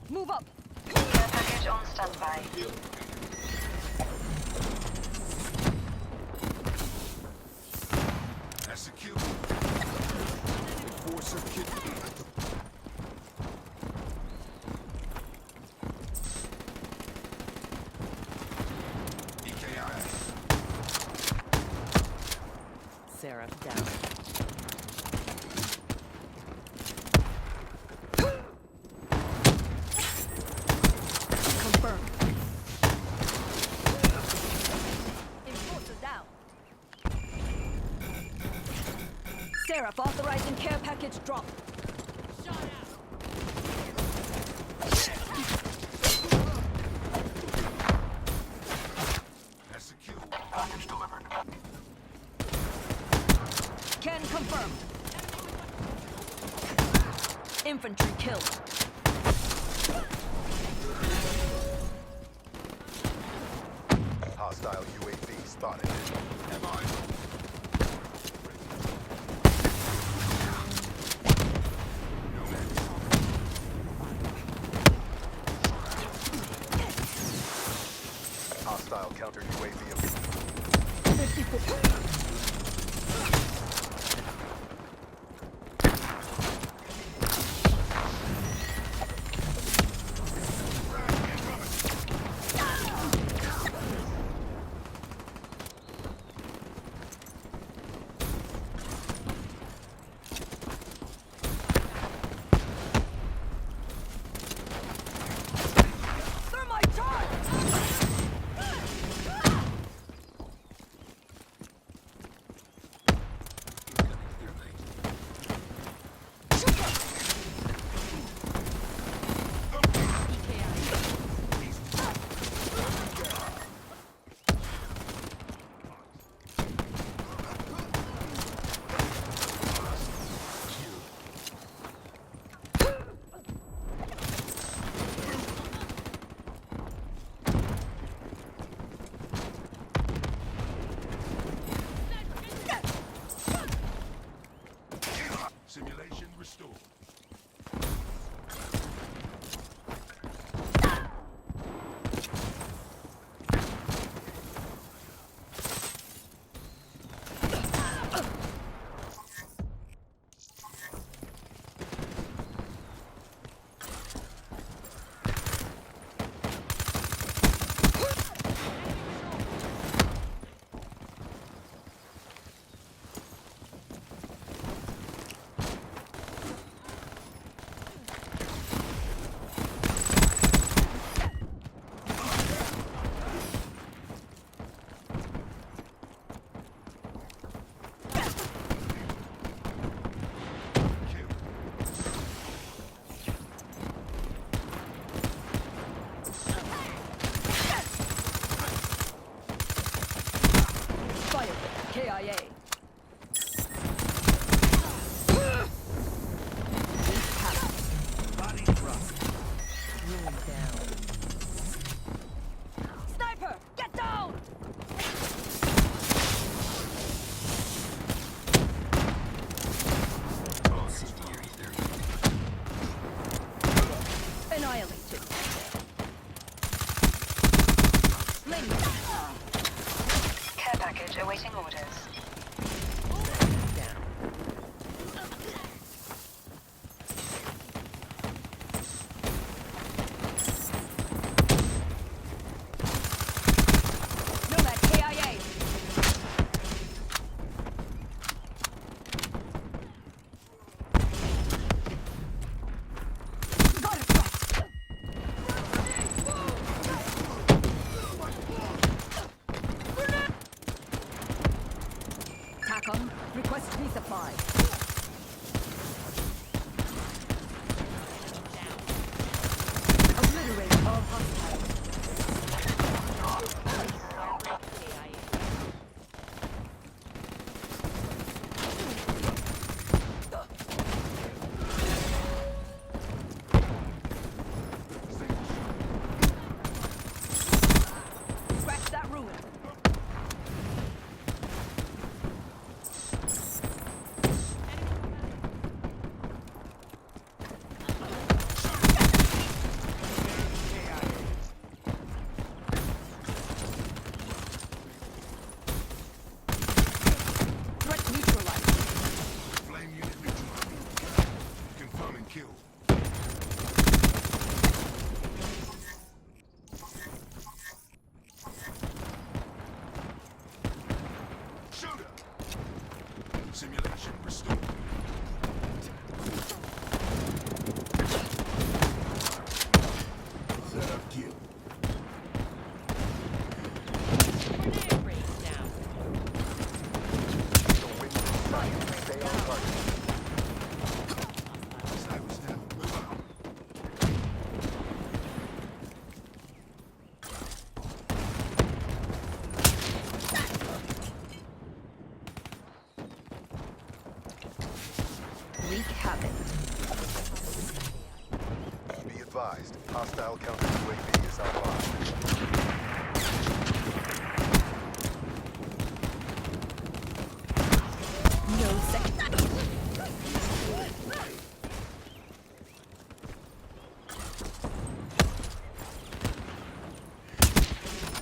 Move up. Care package on standby. Execute. Force of kit. EKI. Seraph down. Confirmed. Enforcer down. Seraph authorizing care package drop. Execute. Package delivered. Can confirm. Infantry killed. Hostile UAV spotted. Am I? Hostile counter UAV. 54. Thermite charge! Simulation restored. Kill. Fire. KIA. Body drop. Room down. Sniper! Get down! Annihilated. Sling. Care package awaiting orders. Down. Nomad KIA. Got it right. TACOM, request resupply. Obliterate all hostiles. Scratch that ruin. Simulation restored. Set up kill. Grenade race down. The wing V start. Stay on target. Snipers down. Move out. Wreak havoc. Be advised, hostile counter UAV is online. No second.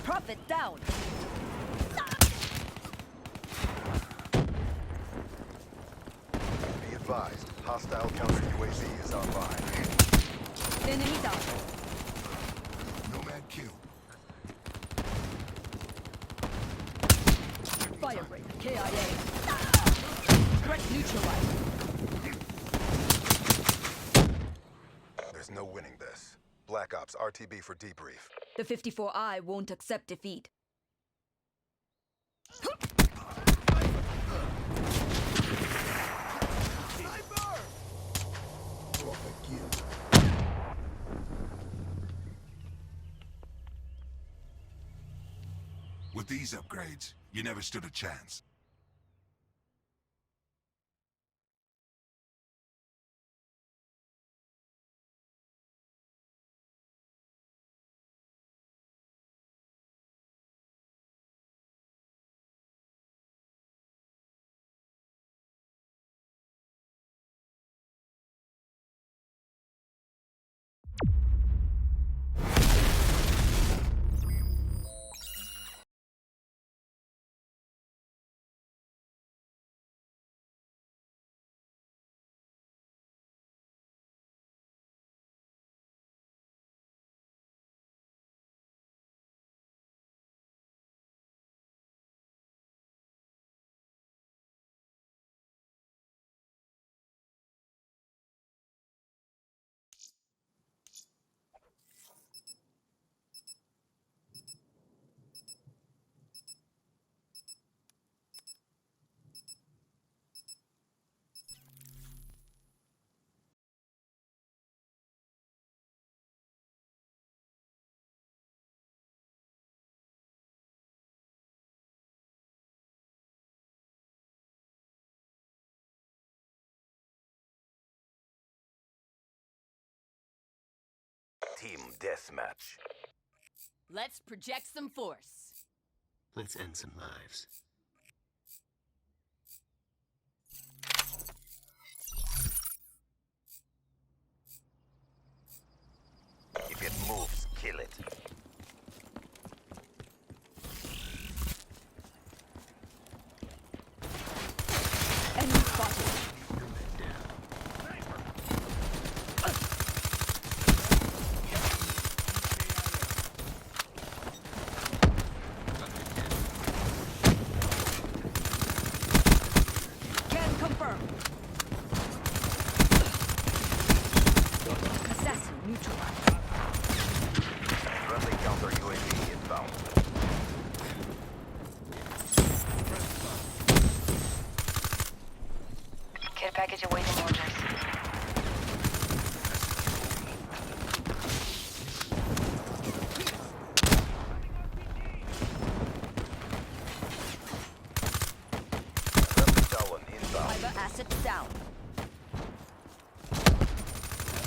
Prophet down. Be advised, hostile counter UAV is online. Enemy down. Nomad kill. Firebreak. KIA. Threat neutralized. There's no winning this. Black Ops RTB for debrief. The 54I won't accept defeat. With these upgrades, you never stood a chance. Team deathmatch. Let's project some force. Let's end some lives. If it moves, kill it. Enemy spotted. Can confirm. Assassin neutralized. Friendly counter UAV inbound. Care package awaiting orders. Friendly Talon inbound. Fiber assets down.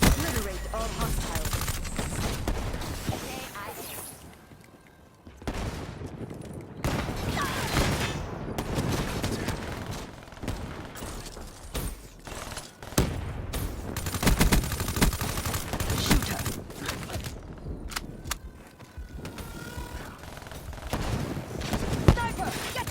Obliterate all hostiles. Shooter. Sniper! Get!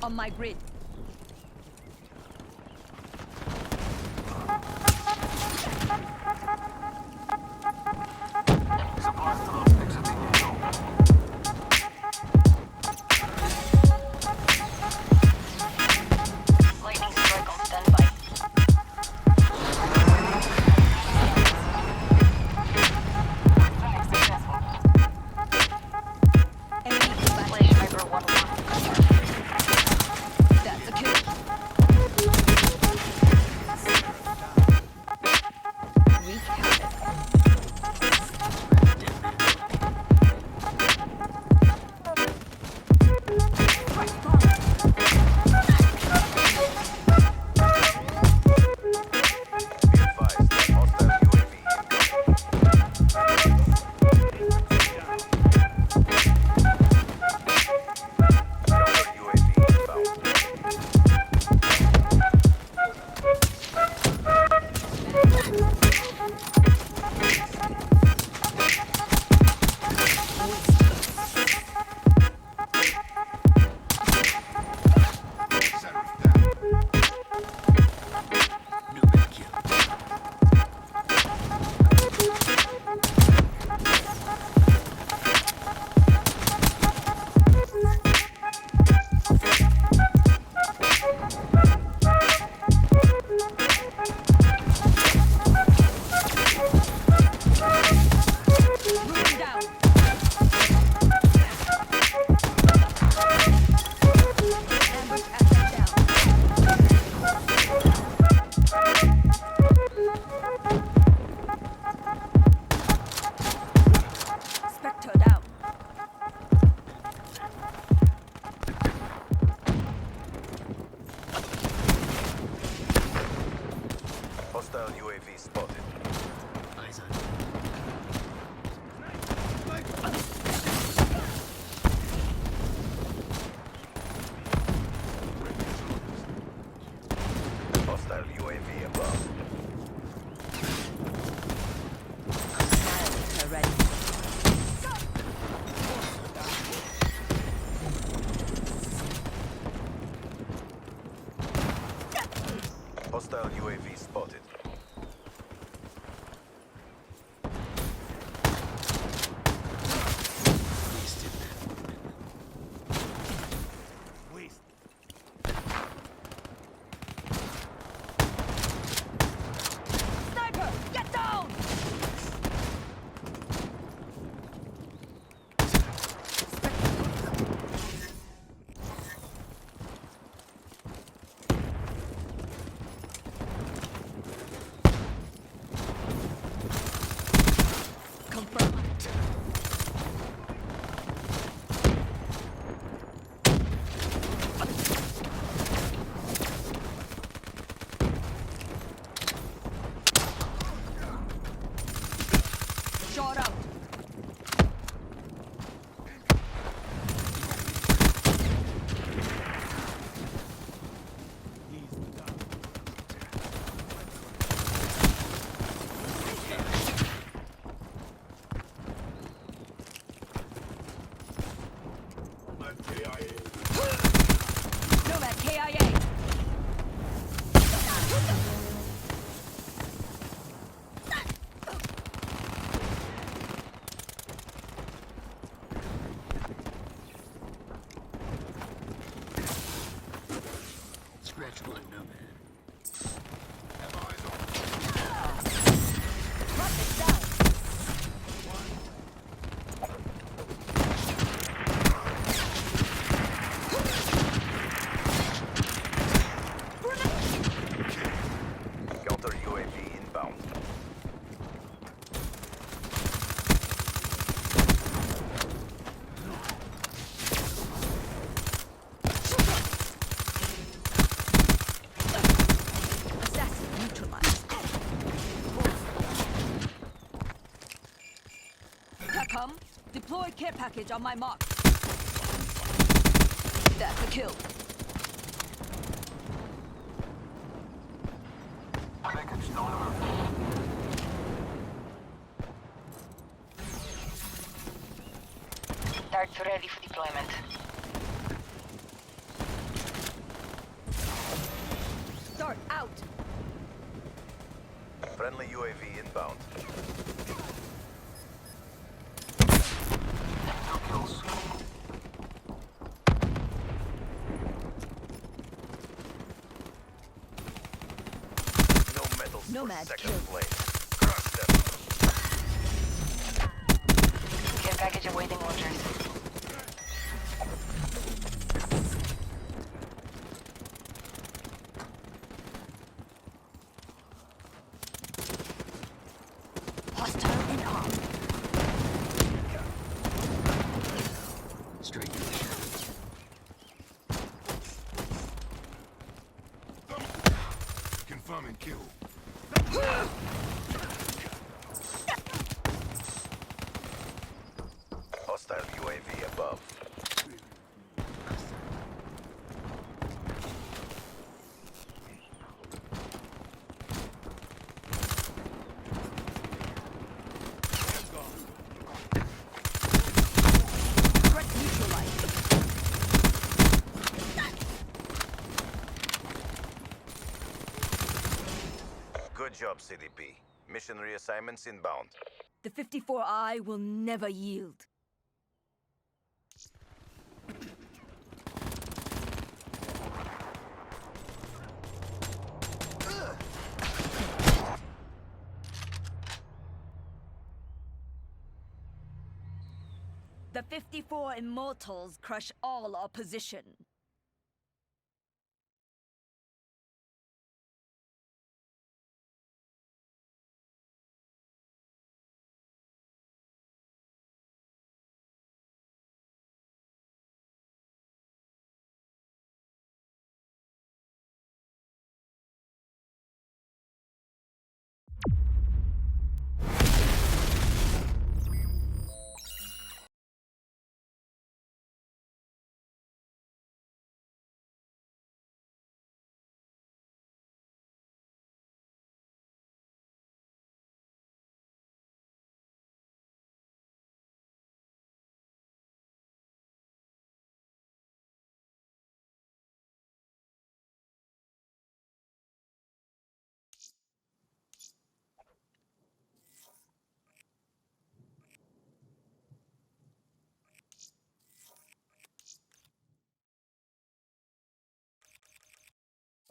On my grid. Lightning strike on standby. Enemy combat. Flash Viper 1-1. That's a kill. Wreak havoc. Be advised, hostile UAV incoming. Counter UAV inbound. Settle down. Nomad kill. Moving down. Ambush asset down. Spectre down. Hostile UAV spotted. Eyes on. Hostile UAV above. Her ready. Hostile UAV spotted. Wasted. Sniper, get down! Confirm. Shot out. Nomad KIA. Scratch one, Nomad. Rocket down. Counter UAV inbound. Assassin neutralized. Capcom, deploy care package on my mark. That's a kill. Darts ready for deployment. Friendly UAV inbound. No medals Nomad for second killed. place. Crush them. Care package awaiting orders. Hostile in arm. Straight to the shadows. Confirming kill. Hostile UAV above. Threat neutralized. Good job, CDP. Mission reassignments inbound. The 54I will never yield. The 54 Immortals crush all opposition.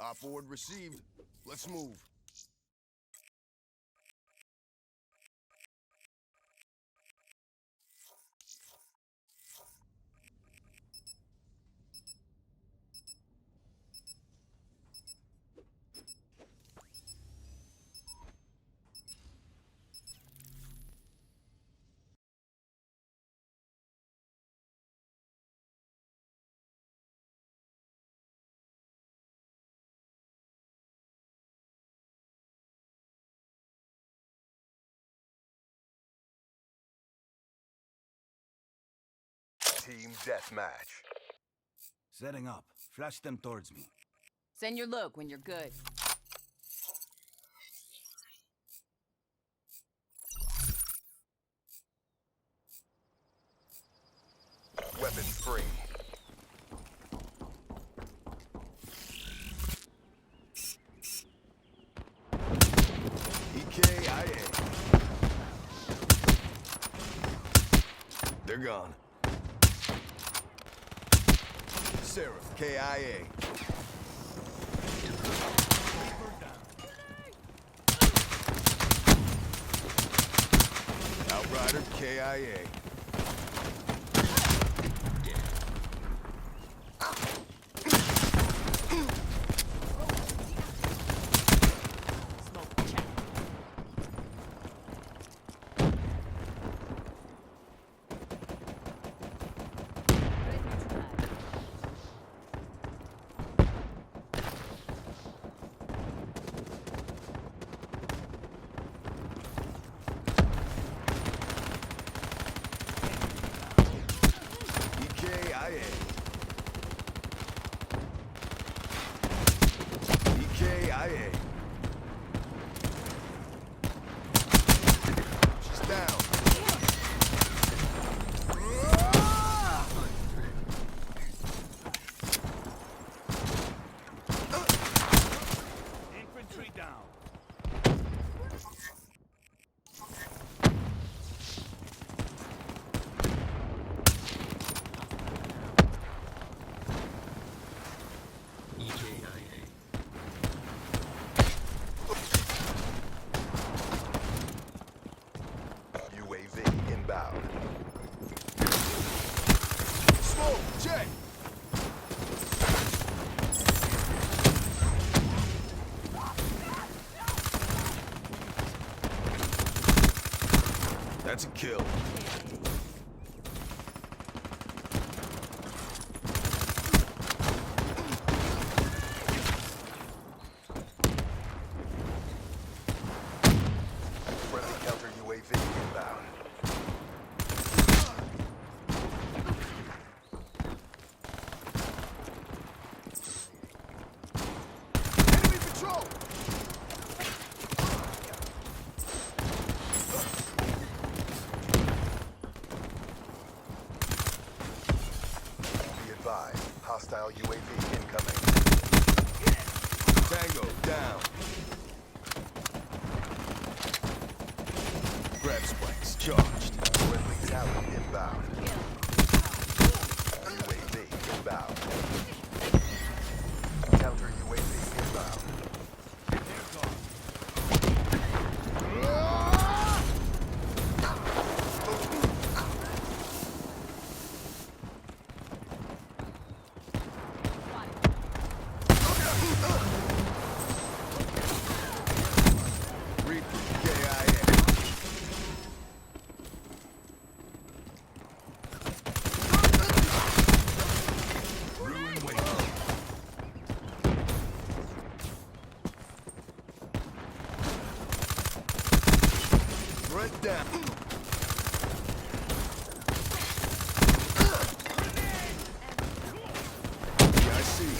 Op forward received. Let's move. Team deathmatch. Setting up. Flash them towards me. Send your look when you're good. Weapons free. EKIA. They're gone. Seraph, KIA. Outrider, KIA. Smoke check. Threat neutralized. That's a kill. Friendly counter UAV inbound. Enemy patrol! Be advised, hostile UAV incoming. Tango down. Grab spikes charged. Friendly Tally inbound. UAV inbound. Counter UAV inbound. Reaper KIA. Ruin waiting. Threat down. Yeah, I see.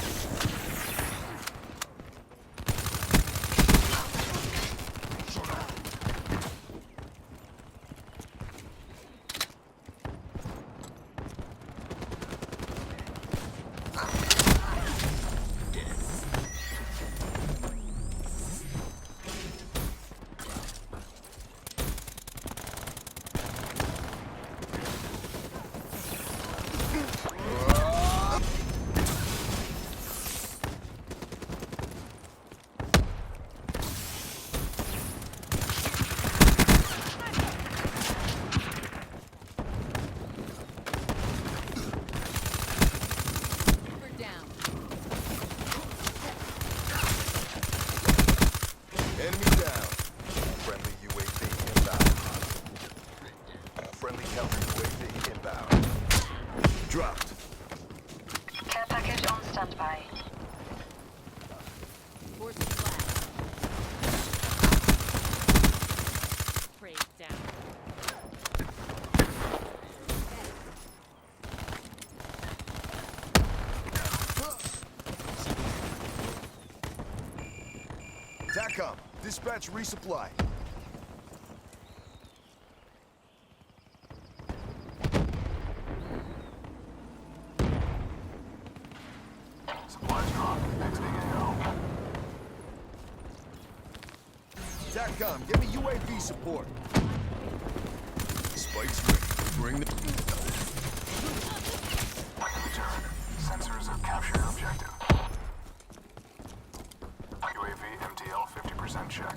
We're down. Enemy down. Friendly UAV inbound. Friendly counter UAV inbound. Dropped. Care package on standby. Forces flat. Praise down. TACOM, dispatch resupply. Supplies drop. Exiting AO. TACOM, give me UAV support. Spikes ready. Bring the... Return. Sensors have captured objective. UAV MTL 50% check.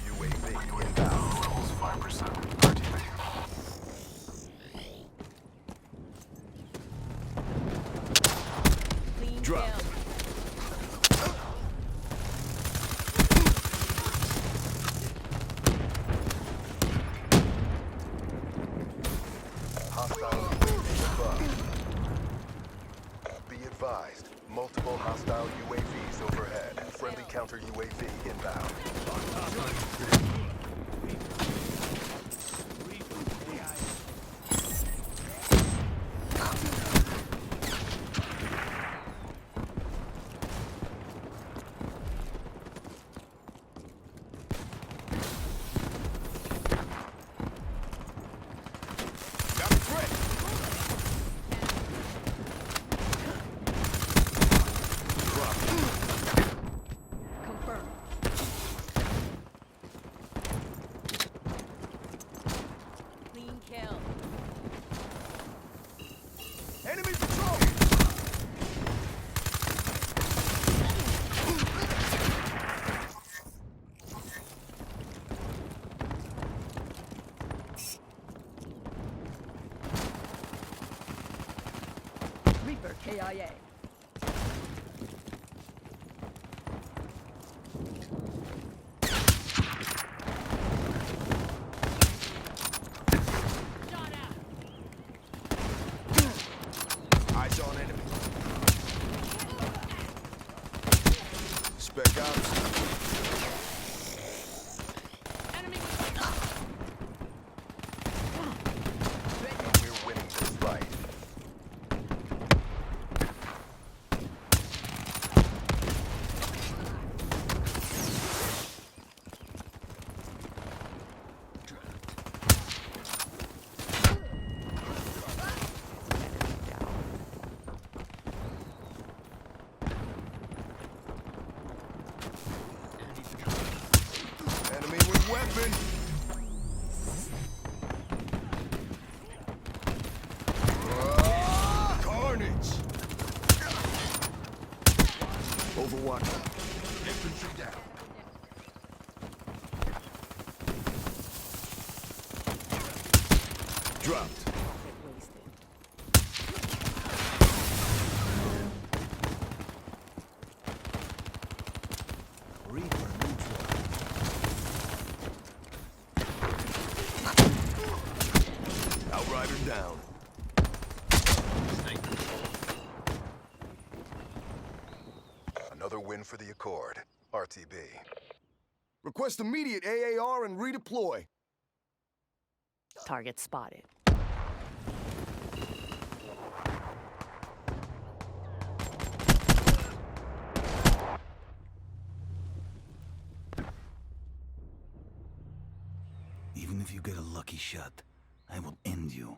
UAV inbound. Levels 5%. RTB. Clean Drop. kill. Hostile UAV above. Be advised, multiple hostile UAVs overhead. Friendly counter UAV inbound. Got a threat. Confirmed. Clean kill. Enemy patrol. Reaper KIA. on enemy. Spec ops. Enemy We're winning this fight. Enemy patrol. Enemy with weapon. Carnage. Overwatch. Infantry down. Dropped. wasted. Reaper neutral. Outrider down. Sniper. Another win for the Accord. RTB. Request immediate AAR and redeploy. Target spotted. Even if you get a lucky shot, I will end you.